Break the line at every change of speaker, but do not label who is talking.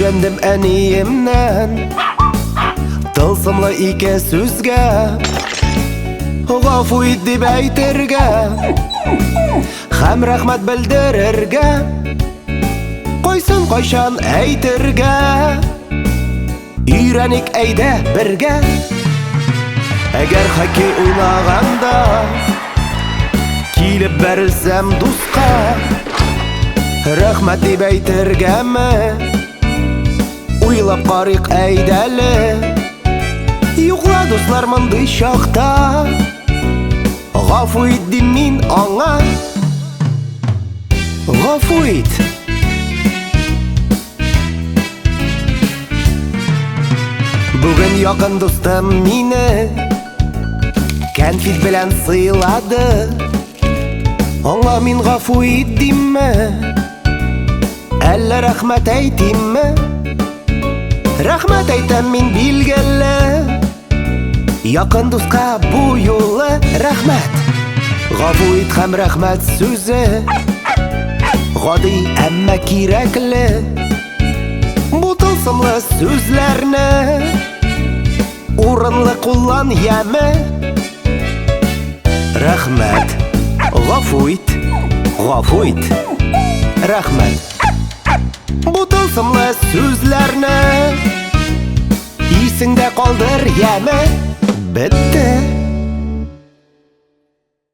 Үйрендім әниемнен тылсымлы ике сүзгә, гафу ит дип әйтергә һәм рәхмәт белдерергә, кайсын кайчан әйтергә. Үйрәник әйдә бергә, әгәр хоккей уйнаганда килеп бәрелсәм дуска, рәхмәт дип әйтергәме? Уйлап карыйк әйдәле. Юкла дуслар мондый чакта, гафу ит дим мин аңа. Гафу ит. Бүген якын дустым мине кәнфит белән сыйлады, аңа мин гафу ит димме, әллә рәхмәт әйтимме? Рәхмәт әйтәм мин билгеле, якын дуска бу юлы рәхмәт. Гафу ит һәм рәхмәт сүзе гади, әмма кирәкле. Бу тылсымлы сүзләрне урынлы куллан, яме. Рәхмәт, гафу ит, рәхмәт. Бу тылсымлы сүзләрне исеңдә калдыр, яме. Бетте.